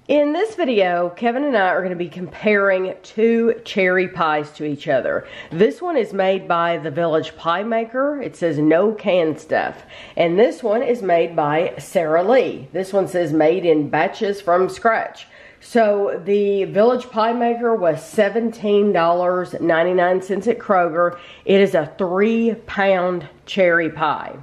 In this video, Kevin and I are going to be comparing two cherry pies to each other. This one is made by the Village PieMaker. It says no canned stuff. And this one is made by Sara Lee. This one says made in batches from scratch. So the Village PieMaker was $17.99 at Kroger. It is a 3-pound cherry pie.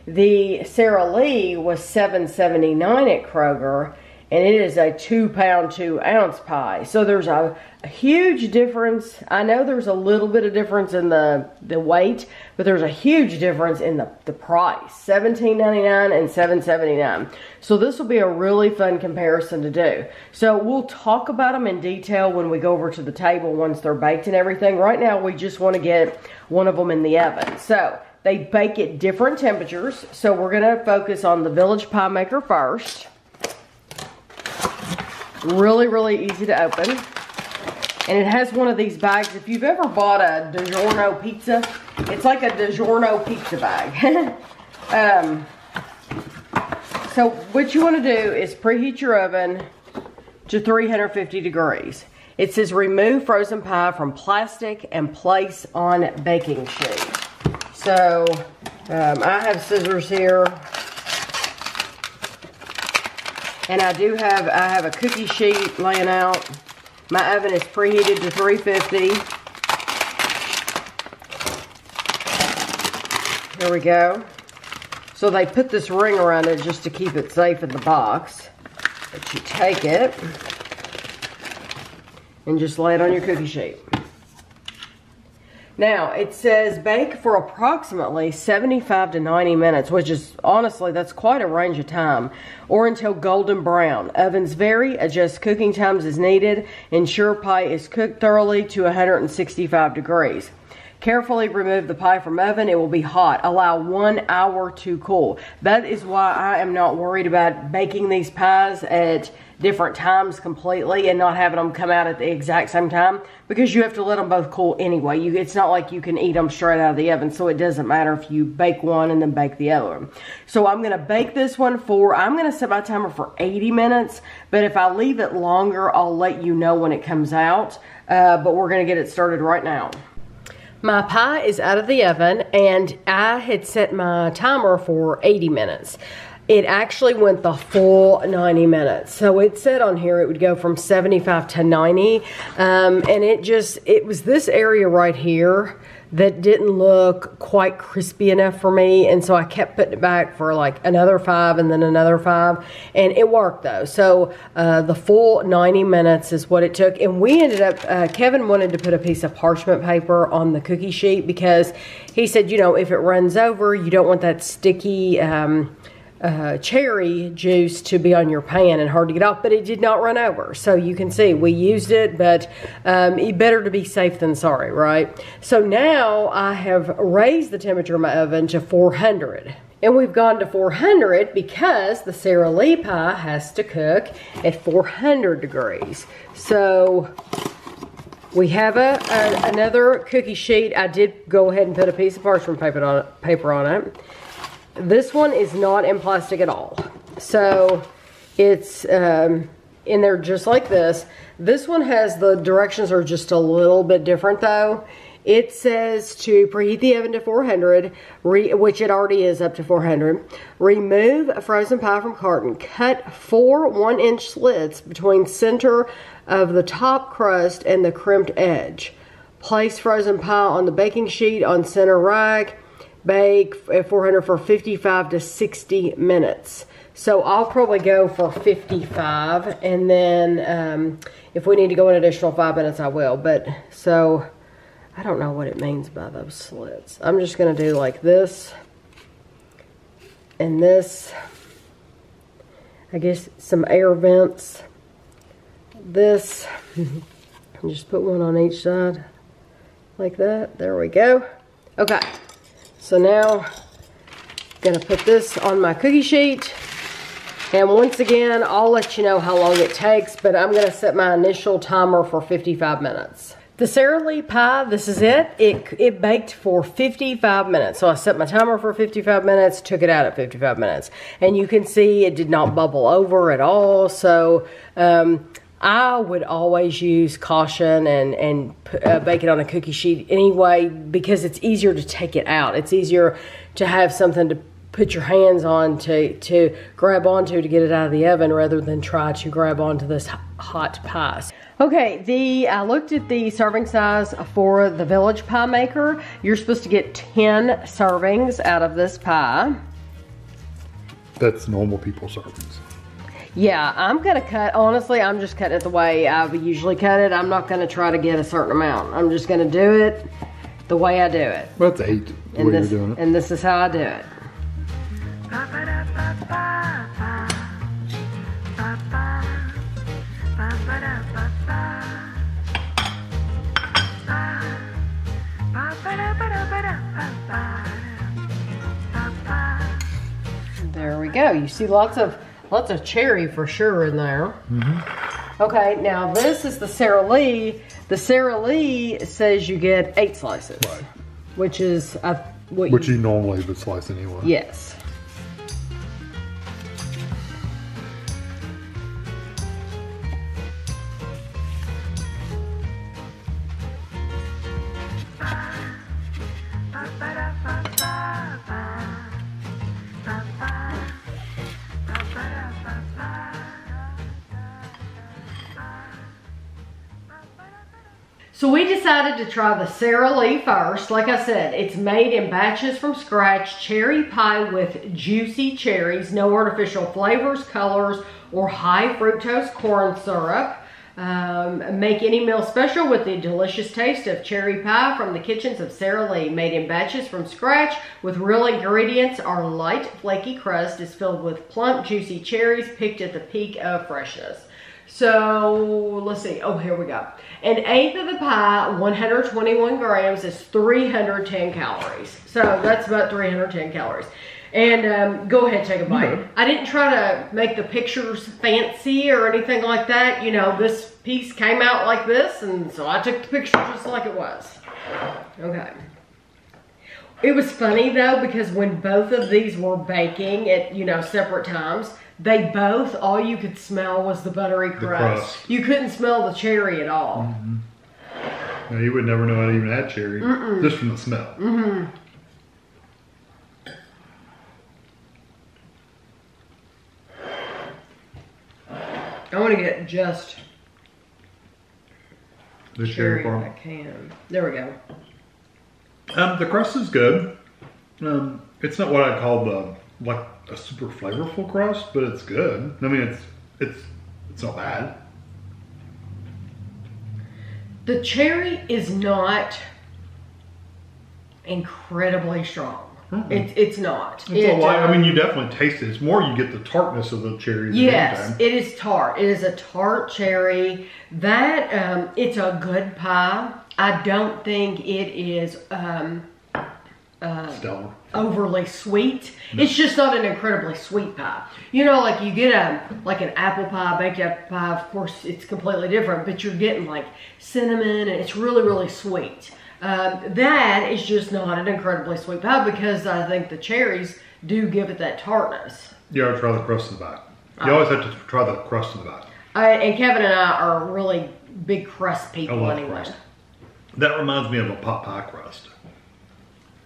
The Sara Lee was $7.79 at Kroger. And it is a 2-pound, 2-ounce pie. So there's a huge difference. I know there's a little bit of difference in the weight, but there's a huge difference in the price. $17.99 and $7.79. So this will be a really fun comparison to do. So we'll talk about them in detail when we go over to the table once they're baked and everything. Right now we just want to get one of them in the oven. So they bake at different temperatures. So we're going to focus on the Village PieMaker first. Really, really easy to open. And it has one of these bags. If you've ever bought a DiGiorno pizza, it's like a DiGiorno pizza bag. So what you want to do is preheat your oven to 350 degrees. It says remove frozen pie from plastic and place on baking sheet. So I have scissors here. And I have a cookie sheet laying out. My oven is preheated to 350. There we go. So they put this ring around it just to keep it safe in the box. But you take it and just lay it on your cookie sheet. Now, it says bake for approximately 75 to 90 minutes, which is, honestly, that's quite a range of time, or until golden brown. Ovens vary, adjust cooking times as needed. Ensure pie is cooked thoroughly to 165 degrees. Carefully remove the pie from oven. It will be hot. Allow 1 hour to cool. That is why I am not worried about baking these pies at different times completely and not having them come out at the exact same time, because you have to let them both cool anyway. It's not like you can eat them straight out of the oven, so it doesn't matter if you bake one and then bake the other one. So I'm going to bake this one I'm going to set my timer for 80 minutes, but if I leave it longer, I'll let you know when it comes out. But we're going to get it started right now. My pie is out of the oven, and I had set my timer for 80 minutes. It actually went the full 90 minutes. So it said on here it would go from 75 to 90. And it was this area right here that didn't look quite crispy enough for me. And so I kept putting it back for like another 5 and then another 5. And it worked though. So the full 90 minutes is what it took. And we ended up, Kevin wanted to put a piece of parchment paper on the cookie sheet because he said, you know, if it runs over, you don't want that sticky cherry juice to be on your pan and hard to get off, but it did not run over. So you can see we used it, but better to be safe than sorry, right? So now I have raised the temperature of my oven to 400. And we've gone to 400 because the Sara Lee pie has to cook at 400 degrees. So we have another cookie sheet. I did go ahead and put a piece of parchment paper on it. This one is not in plastic at all. So it's in there just like this. This one has, the directions are just a little bit different though. It says to preheat the oven to 400, which it already is up to 400. Remove a frozen pie from carton. Cut 4 1-inch slits between center of the top crust and the crimped edge. Place frozen pie on the baking sheet on center rack. Bake at 400 for 55 to 60 minutes. So I'll probably go for 55, and then if we need to go an additional 5 minutes, I will. But so I don't know what it means by those slits. I'm just going to do like this and this. I guess some air vents. This. And just put one on each side like that. There we go. Okay. So now, I'm going to put this on my cookie sheet. And once again, I'll let you know how long it takes, but I'm going to set my initial timer for 55 minutes. The Sara Lee pie, this is it. It baked for 55 minutes. So I set my timer for 55 minutes, took it out at 55 minutes. And you can see it did not bubble over at all. So I would always use caution and bake it on a cookie sheet anyway, because it's easier to take it out. It's easier to have something to put your hands on to grab onto to get it out of the oven rather than try to grab onto this hot pie. Okay, I looked at the serving size for the Village PieMaker. You're supposed to get 10 servings out of this pie. That's normal people servings. Yeah, I'm gonna cut, honestly, I'm just cutting it the way I would usually cut it. I'm not gonna try to get a certain amount. I'm just gonna do it the way I do it. Well, that's 8, the way you're doing it. And this is how I do it. There we go. You see lots of cherry for sure in there. Mm-hmm. Okay, now this is the Sara Lee. The Sara Lee says you get 8 slices, right? Which is what you normally would slice anyway. Yes. So we decided to try the Sara Lee first. Like I said, it's made in batches from scratch, cherry pie with juicy cherries, no artificial flavors, colors, or high fructose corn syrup. Make any meal special with the delicious taste of cherry pie from the kitchens of Sara Lee. Made in batches from scratch with real ingredients. Our light, flaky crust is filled with plump, juicy cherries picked at the peak of freshness. So let's see. Oh, here we go. An eighth of the pie, 121 grams, is 310 calories. So that's about 310 calories. And go ahead, take a bite. Mm-hmm. I didn't try to make the pictures fancy or anything like that. You know, this piece came out like this, and so I took the picture just like it was. Okay. It was funny though, because when both of these were baking at, you know, separate times, they both, all you could smell was the buttery crust. You couldn't smell the cherry at all. Mm-hmm. Now, you would never know it even had cherry, just from the smell. Mm-hmm. I want to get just the cherry part. I can. There we go. The crust is good. It's not what I call like a super flavorful crust, but it's good. I mean, it's not bad. The cherry is not incredibly strong. Mm-hmm. It's not. I mean, you definitely taste it. It's more you get the tartness of the cherry. Yes, it is tart. It is a tart cherry. That it's a good pie. I don't think it is stellar. Overly sweet. No. It's just not an incredibly sweet pie. You know, like you get an apple pie, baked apple pie, of course it's completely different, but you're getting like cinnamon and it's really, really sweet. That is just not an incredibly sweet pie because I think the cherries do give it that tartness. You gotta try the crust in the back. You always have to try the crust in the back. And Kevin and I are really big crust people anyway. Crust. That reminds me of a pot pie crust.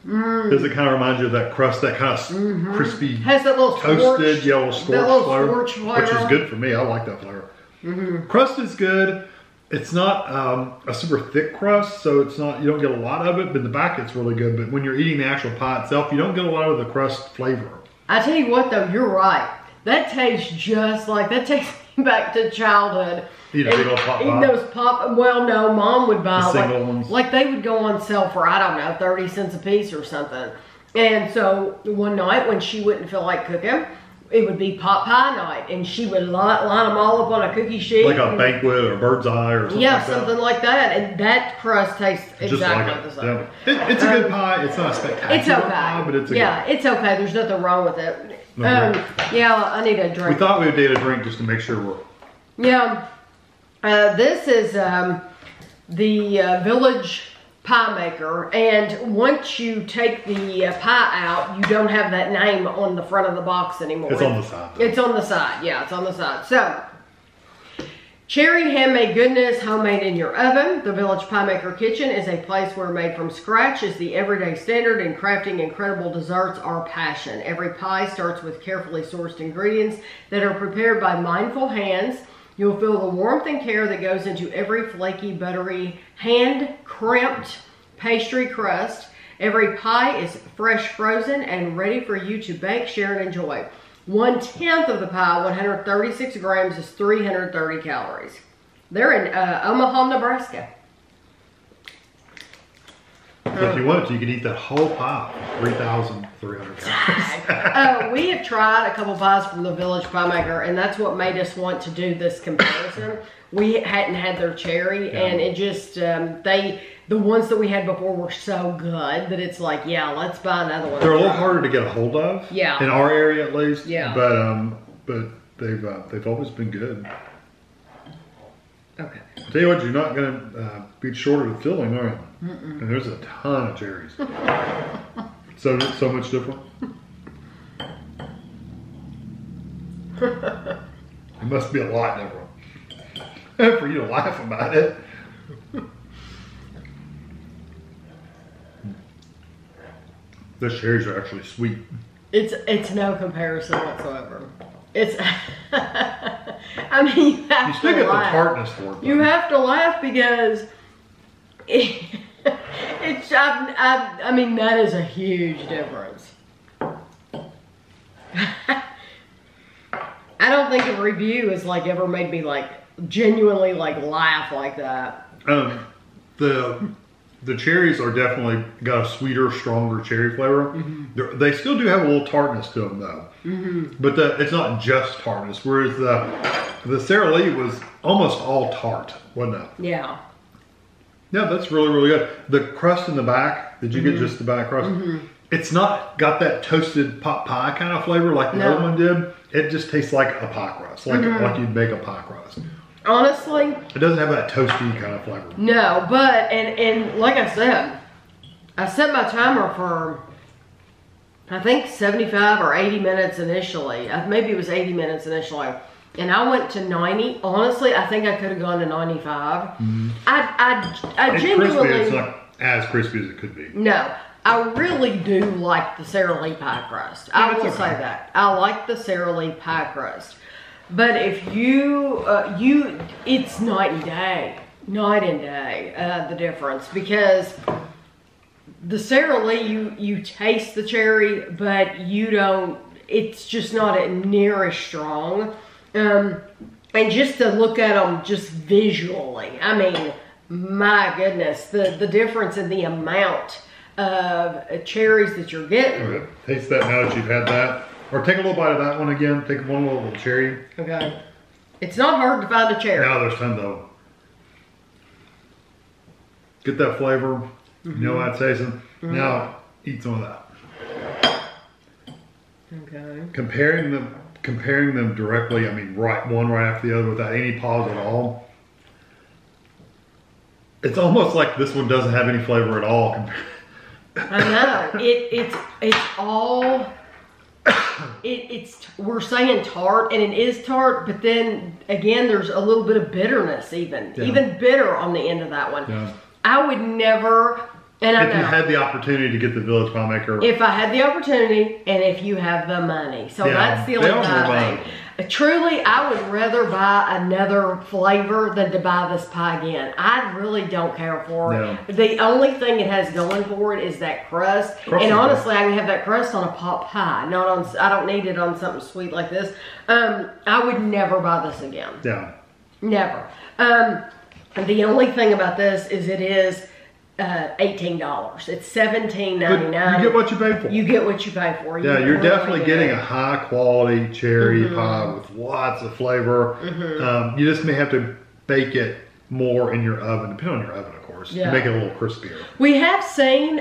Does it kind of remind you of that crust, that kind of crispy, has that little toasted yellow scorch flavor, which is good for me. I like that flavor. Crust is good. It's not a super thick crust, so it's not, you don't get a lot of it, but in the back it's really good. But when you're eating the actual pie itself, you don't get a lot of the crust flavor. I tell you what though, you're right. That tastes just like, that takes me back to childhood. Eating those pop, well no, Mom would buy the single ones. Like they would go on sale for, I don't know, 30 cents a piece or something. And so one night when she wouldn't feel like cooking, it would be pot pie night, and she would line them all up on a cookie sheet. Like a banquet or a bird's eye or something like that. Yeah, something like that. And that crust tastes exactly the same. Yeah. It's a good pie. It's not a spectacular pie, but it's a good. It's okay. There's nothing wrong with it. Yeah, I need a drink. We thought we would need a drink just to make sure we're... Yeah. This is the Village PieMaker, and once you take the pie out, you don't have that name on the front of the box anymore. It's on the side. It's on the side, yeah, it's on the side. So, cherry handmade goodness, homemade in your oven. The Village PieMaker kitchen is a place where made from scratch is the everyday standard, and crafting incredible desserts our passion. Every pie starts with carefully sourced ingredients that are prepared by mindful hands. You'll feel the warmth and care that goes into every flaky, buttery, hand-crimped pastry crust. Every pie is fresh frozen and ready for you to bake, share, and enjoy. 1/10 of the pie, 136 grams, is 330 calories. They're in Omaha, Nebraska. So if you wanted to, you could eat that whole pie, 3,300 calories. We have tried a couple pies from the Village PieMaker, and that's what made us want to do this comparison. We hadn't had their cherry, and it just, the ones that we had before were so good that it's like, yeah, let's buy another one. They're a little harder to get a hold of, in our area at least. Yeah. But they've always been good. Okay. I'll tell you what, you're not going to be short of the filling, are you? And there's a ton of cherries. So much different. It must be a lot different for you to laugh about it. The cherries are actually sweet. It's no comparison whatsoever. It's, I mean, you have you still to get laugh. the tartness for it. You have to laugh because it's, I mean, that is a huge difference. I don't think a review has like ever made me like genuinely like laugh like that. The cherries are definitely got a sweeter, stronger cherry flavor. They still do have a little tartness to them though. But it's not just tartness. Whereas the Sara Lee was almost all tart, wasn't it? Yeah. Yeah, that's really, really good. The crust in the back, did you get just the back crust? It's not got that toasted pot pie kind of flavor like the other one did. It just tastes like a pie crust, like you'd make a pie crust. Honestly, it doesn't have that toasty kind of flavor. No, but and like I said, I set my timer for I think 75 or 80 minutes initially. Maybe it was 80 minutes initially. And I went to 90. Honestly, I think I could have gone to 95. I genuinely... It's not as crispy as it could be. No. I really do like the Sara Lee pie crust. I will say that. I like the Sara Lee pie crust. But if you, it's night and day. Night and day, the difference. Because the Sara Lee, you taste the cherry, but you don't, it's just not near as strong. And just to look at them just visually, I mean, my goodness, the difference in the amount of cherries that you're getting. Okay. Taste that now that you've had that. Or take a little bite of that one again. Take one little cherry. Okay. It's not hard to find a cherry. No, there's ton though. Get that flavor. You know how it's tasting. Now, eat some of that. Okay. Comparing them directly, I mean, one right after the other without any pause at all. It's almost like this one doesn't have any flavor at all. I know. It's all... we're saying tart, and it is tart, but then again, there's a little bit of bitterness, even bitter on the end of that one. Yeah. I would never, and I know. If you had the opportunity to get the Village PieMaker. If I had the opportunity, and if you have the money. So that's the only thing. Truly, I would rather buy another flavor than to buy this pie again. I really don't care for it. No. The only thing it has going for it is that crust. And honestly, I can have that crust on a pot pie. Not on. I don't need it on something sweet like this. I would never buy this again. Yeah. Never. The only thing about this is it is $18. It's $17.99. You get what you pay for. You get what you pay for. Yeah, you're definitely getting a high quality cherry pie with lots of flavor. You just may have to bake it more in your oven, depending on your oven, of course. yours Yeah. to make it a little crispier. We have seen,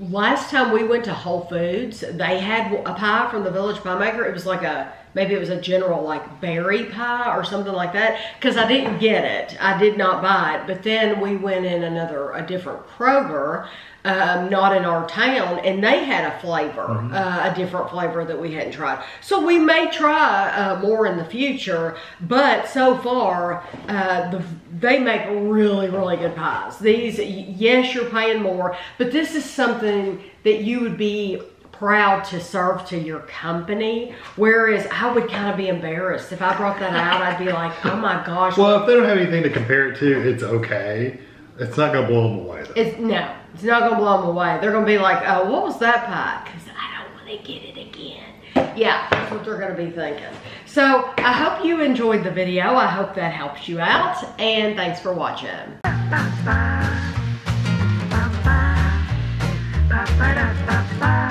last time we went to Whole Foods, they had a pie from the Village PieMaker. It was like maybe it was a general like berry pie or something like that. Because I didn't get it. I did not buy it. But then we went in a different Kroger, not in our town, and they had a flavor, a different flavor that we hadn't tried. So we may try more in the future, but so far, they make really, really good pies. These, yes, you're paying more, but this is something that you would be proud to serve to your company, whereas I would kind of be embarrassed. If I brought that out, I'd be like, oh my gosh. Well, if they don't have anything to compare it to, it's okay. It's not going to blow them away, though. It's not going to blow them away. They're going to be like, oh, what was that pie? Because I don't want to get it again. Yeah, that's what they're going to be thinking. So I hope you enjoyed the video. I hope that helps you out. And thanks for watching. Ba ba ba ba ba ba ba ba ba.